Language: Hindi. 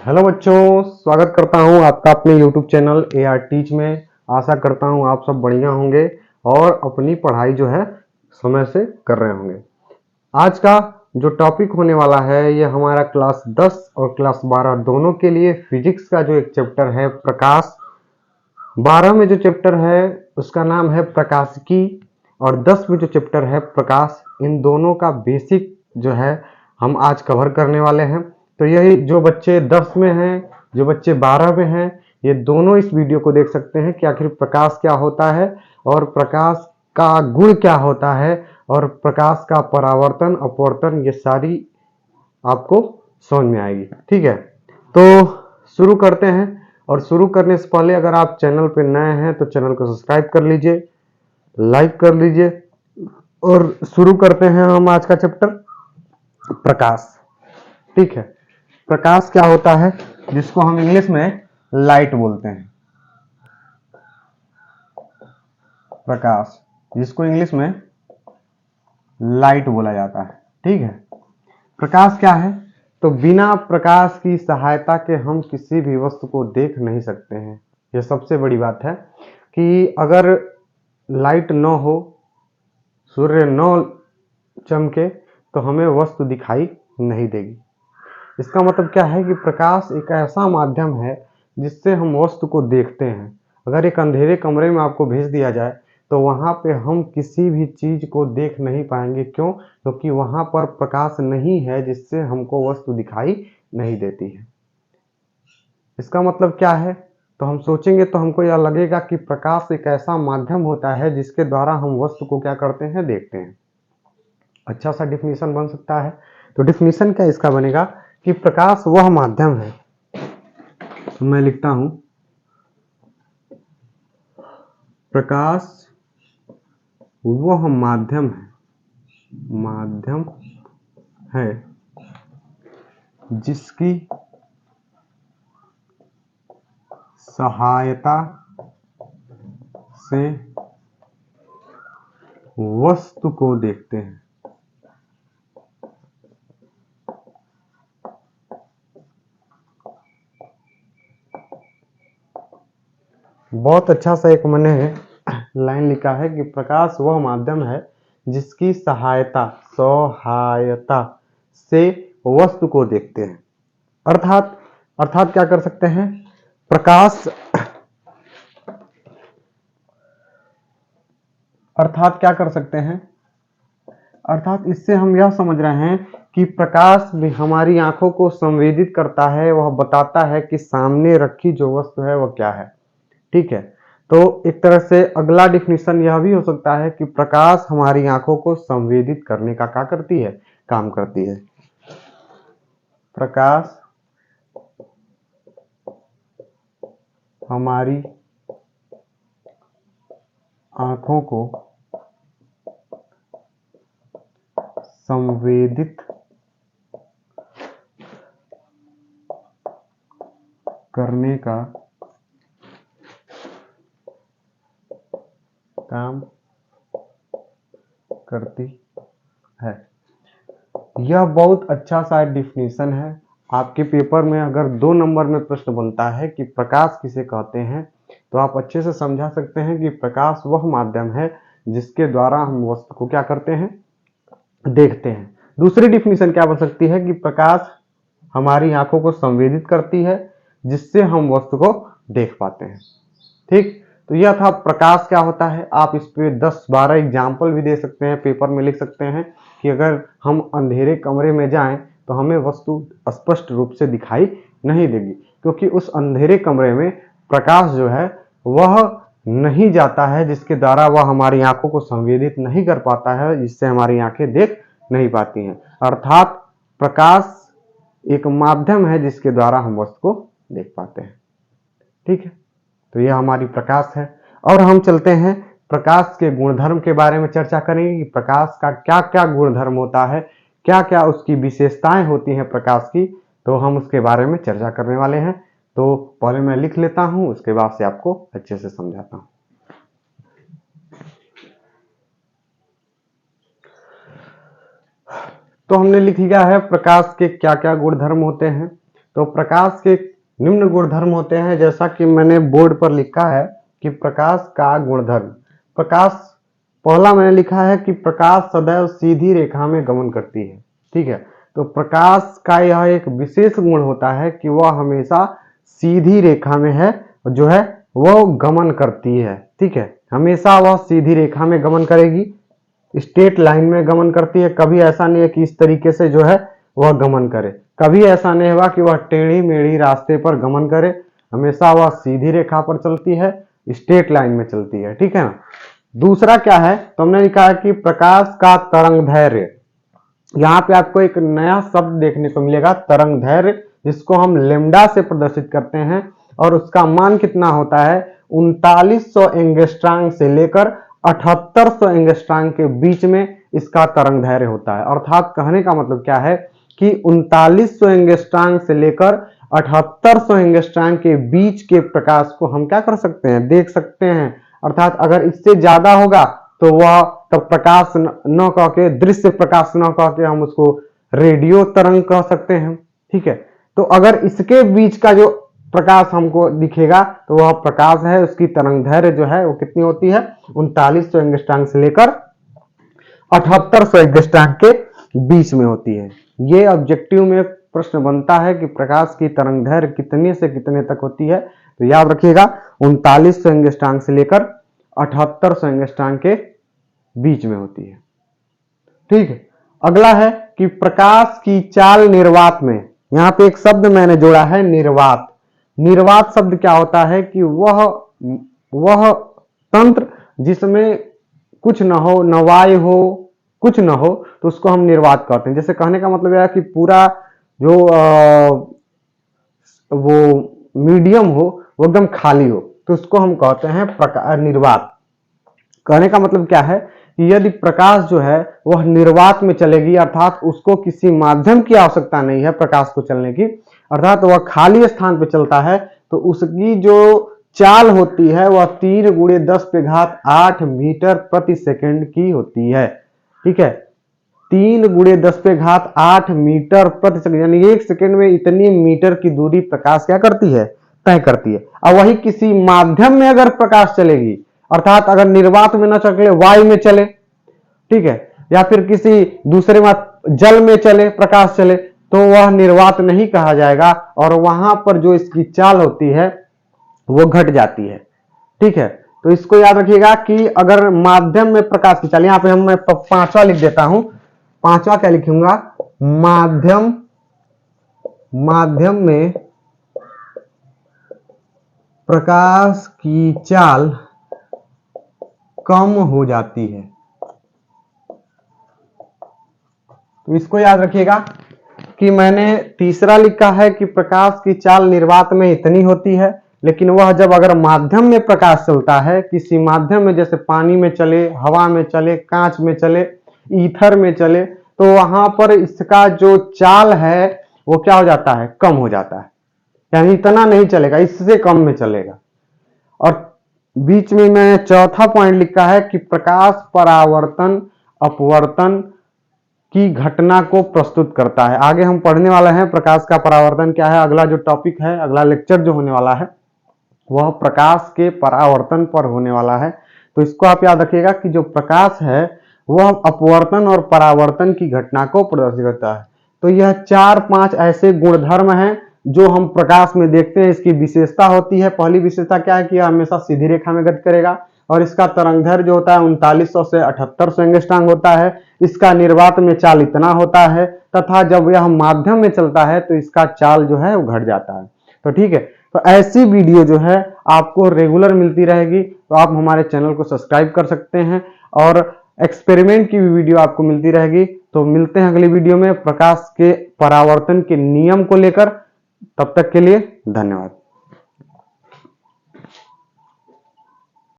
हेलो बच्चों, स्वागत करता हूं आपका अपने YouTube चैनल AR टीच में। आशा करता हूं आप सब बढ़िया होंगे और अपनी पढ़ाई जो है समय से कर रहे होंगे। आज का जो टॉपिक होने वाला है ये हमारा क्लास 10 और क्लास 12 दोनों के लिए फिजिक्स का जो एक चैप्टर है प्रकाश। 12 में जो चैप्टर है उसका नाम है प्रकाशिकी और 10 में जो चैप्टर है प्रकाश। इन दोनों का बेसिक जो है हम आज कवर करने वाले हैं। तो यही जो बच्चे 10 में हैं, जो बच्चे 12 में हैं, ये दोनों इस वीडियो को देख सकते हैं कि आखिर प्रकाश क्या होता है और प्रकाश का गुण क्या होता है और प्रकाश का परावर्तन अपवर्तन ये सारी आपको समझ में आएगी। ठीक है, तो शुरू करते हैं। और शुरू करने से पहले अगर आप चैनल पर नए हैं तो चैनल को सब्सक्राइब कर लीजिए, लाइक कर लीजिए और शुरू करते हैं हम आज का चैप्टर प्रकाश। ठीक है, प्रकाश क्या होता है जिसको हम इंग्लिश में लाइट बोलते हैं। प्रकाश जिसको इंग्लिश में लाइट बोला जाता है। ठीक है, प्रकाश क्या है? तो बिना प्रकाश की सहायता के हम किसी भी वस्तु को देख नहीं सकते हैं। यह सबसे बड़ी बात है कि अगर लाइट न हो, सूर्य न चमके तो हमें वस्तु दिखाई नहीं देगी। इसका मतलब क्या है कि प्रकाश एक ऐसा माध्यम है जिससे हम वस्तु को देखते हैं। अगर एक अंधेरे कमरे में आपको भेज दिया जाए तो वहां पे हम किसी भी चीज को देख नहीं पाएंगे। क्यों? क्योंकि वहां पर प्रकाश नहीं है जिससे हमको वस्तु दिखाई नहीं देती है। इसका मतलब क्या है? तो हम सोचेंगे तो हमको यह लगेगा कि प्रकाश एक ऐसा माध्यम होता है जिसके द्वारा हम वस्तु को क्या करते हैं, देखते हैं। अच्छा सा डिफिनीशन बन सकता है। तो डिफिनीशन क्या इसका बनेगा कि प्रकाश वह माध्यम है। तो मैं लिखता हूं प्रकाश वह माध्यम है जिसकी सहायता से वस्तु को देखते हैं। बहुत अच्छा सा एक मैंने लाइन लिखा है कि प्रकाश वह माध्यम है जिसकी सहायता से वस्तु को देखते हैं। अर्थात क्या कर सकते हैं? प्रकाश अर्थात क्या कर सकते हैं? अर्थात इससे हम यह समझ रहे हैं कि प्रकाश भी हमारी आंखों को संवेदित करता है। वह बताता है कि सामने रखी जो वस्तु है वह क्या है। ठीक है, तो एक तरह से अगला डिफिनीशन यह भी हो सकता है कि प्रकाश हमारी आंखों को संवेदित करने का क्या करती है, काम करती है। प्रकाश हमारी आंखों को संवेदित करने का काम करती है। यह बहुत अच्छा सा डिफिनीशन है। आपके पेपर में अगर 2 नंबर में प्रश्न बनता है कि प्रकाश किसे कहते हैं तो आप अच्छे से समझा सकते हैं कि प्रकाश वह माध्यम है जिसके द्वारा हम वस्तु को क्या करते हैं, देखते हैं। दूसरी डिफिनीशन क्या बन सकती है कि प्रकाश हमारी आंखों को संवेदित करती है जिससे हम वस्तु को देख पाते हैं। ठीक, तो यह था प्रकाश क्या होता है। आप इस पे 10-12 एग्जाम्पल भी दे सकते हैं, पेपर में लिख सकते हैं कि अगर हम अंधेरे कमरे में जाएं तो हमें वस्तु स्पष्ट रूप से दिखाई नहीं देगी, क्योंकि उस अंधेरे कमरे में प्रकाश जो है वह नहीं जाता है, जिसके द्वारा वह हमारी आंखों को संवेदित नहीं कर पाता है, जिससे हमारी आंखें देख नहीं पाती हैं। अर्थात प्रकाश एक माध्यम है जिसके द्वारा हम वस्तु को देख पाते हैं। ठीक है, तो यह हमारी प्रकाश है। और हम चलते हैं प्रकाश के गुणधर्म के बारे में चर्चा करेंगे कि प्रकाश का क्या क्या गुणधर्म होता है, क्या क्या उसकी विशेषताएं होती हैं प्रकाश की। तो हम उसके बारे में चर्चा करने वाले हैं। तो पहले मैं लिख लेता हूं, उसके बाद से आपको अच्छे से समझाता हूं। तो हमने लिख लिया है प्रकाश के क्या क्या गुणधर्म होते हैं। तो प्रकाश के निम्न गुणधर्म होते हैं, जैसा कि मैंने बोर्ड पर लिखा है कि प्रकाश का गुणधर्म। प्रकाश, पहला मैंने लिखा है कि प्रकाश सदैव सीधी रेखा में गमन करती है। ठीक है, तो प्रकाश का यह एक विशेष गुण होता है कि वह हमेशा सीधी रेखा में है, जो है वह गमन करती है। ठीक है, हमेशा वह सीधी रेखा में गमन करेगी, स्ट्रेट लाइन में गमन करती है। कभी ऐसा नहीं है कि इस तरीके से जो है वह गमन करे, कभी ऐसा नहीं होगा कि वह टेढ़ी मेढ़ी रास्ते पर गमन करे, हमेशा वह सीधी रेखा पर चलती है, स्ट्रेट लाइन में चलती है। ठीक है ना। दूसरा क्या है, तो हमने लिखा है कि प्रकाश का तरंग दैर्घ्य। यहाँ पे आपको एक नया शब्द देखने को मिलेगा, तरंग दैर्घ्य, जिसको हम लेमडा से प्रदर्शित करते हैं, और उसका मान कितना होता है, 3900 एंगस्ट्रॉम से लेकर 7800 एंगस्ट्रॉम के बीच में इसका तरंग दैर्घ्य होता है। अर्थात कहने का मतलब क्या है कि 3900 एंगस्ट्रॉम से लेकर 7800 एंगस्ट्रॉम के बीच के प्रकाश को हम क्या कर सकते हैं, देख सकते हैं। अर्थात अगर इससे ज्यादा होगा तो वह तब प्रकाश न कह के, दृश्य प्रकाश न कह के हम उसको रेडियो तरंग कह सकते हैं। ठीक है, तो अगर इसके बीच का जो प्रकाश हमको दिखेगा तो वह प्रकाश है, उसकी तरंग दैर्घ्य जो है वो कितनी होती है, 3900 एंगस्ट्रॉम से लेकर 7800 एंगस्ट्रॉम के बीच में होती है। ये ऑब्जेक्टिव में प्रश्न बनता है कि प्रकाश की तरंग दैर्घ्य कितने से कितने तक होती है, तो याद रखिएगा 3900 एंगस्ट्रॉम से लेकर 7800 एंगस्ट्रॉम के बीच में होती है। ठीक है, अगला है कि प्रकाश की चाल निर्वात में। यहां पे एक शब्द मैंने जोड़ा है, निर्वात। निर्वात शब्द क्या होता है कि वह तंत्र जिसमें कुछ न हो, न वायु हो, कुछ न हो, तो उसको हम निर्वात कहते हैं। जैसे कहने का मतलब यह है कि पूरा जो वो मीडियम हो, वो एकदम खाली हो, तो उसको हम कहते हैं निर्वात। कहने का मतलब क्या है कि यदि प्रकाश जो है वह निर्वात में चलेगी, अर्थात उसको किसी माध्यम की आवश्यकता नहीं है प्रकाश को चलने की, अर्थात वह खाली स्थान पर चलता है, तो उसकी जो चाल होती है वह 3 × 10⁸ मीटर प्रति सेकंड की होती है। ठीक है, 3 × 10⁸ मीटर प्रति सेकंड, यानी 1 सेकंड में इतनी मीटर की दूरी प्रकाश क्या करती है, तय करती है। और वही किसी माध्यम में अगर प्रकाश चलेगी, अर्थात अगर निर्वात में न चले, वायु में चले, ठीक है, या फिर किसी दूसरे जल में चले, प्रकाश चले, तो वह निर्वात नहीं कहा जाएगा, और वहां पर जो इसकी चाल होती है वो घट जाती है। ठीक है, तो इसको याद रखिएगा कि अगर माध्यम में प्रकाश की चाल, यहां पे मैं 5वां लिख देता हूं। 5वां क्या लिखूंगा, माध्यम में प्रकाश की चाल कम हो जाती है। तो इसको याद रखिएगा कि मैंने तीसरा लिखा है कि प्रकाश की चाल निर्वात में इतनी होती है, लेकिन वह जब अगर माध्यम में प्रकाश चलता है, किसी माध्यम में, जैसे पानी में चले, हवा में चले, कांच में चले, ईथर में चले, तो वहां पर इसका जो चाल है वो क्या हो जाता है, कम हो जाता है, यानी इतना नहीं चलेगा, इससे कम में चलेगा। और बीच में मैं चौथा पॉइंट लिखा है कि प्रकाश परावर्तन अपवर्तन की घटना को प्रस्तुत करता है। आगे हम पढ़ने वाले हैं प्रकाश का परावर्तन क्या है। अगला जो टॉपिक है, अगला लेक्चर जो होने वाला है वह प्रकाश के परावर्तन पर होने वाला है। तो इसको आप याद रखिएगा कि जो प्रकाश है वह अपवर्तन और परावर्तन की घटना को प्रदर्शित करता है। तो यह 4-5 ऐसे गुणधर्म हैं जो हम प्रकाश में देखते हैं, इसकी विशेषता होती है। पहली विशेषता क्या है कि यह हमेशा सीधी रेखा में गति करेगा, और इसका तरंगदैर्घ्य जो होता है 3900 से 7800 एंगस्ट्रॉम होता है। इसका निर्वात में चाल इतना होता है, तथा जब यह माध्यम में चलता है तो इसका चाल जो है वो घट जाता है। तो ठीक है, तो ऐसी वीडियो जो है आपको रेगुलर मिलती रहेगी, तो आप हमारे चैनल को सब्सक्राइब कर सकते हैं, और एक्सपेरिमेंट की भी वीडियो आपको मिलती रहेगी। तो मिलते हैं अगली वीडियो में प्रकाश के परावर्तन के नियम को लेकर। तब तक के लिए धन्यवाद।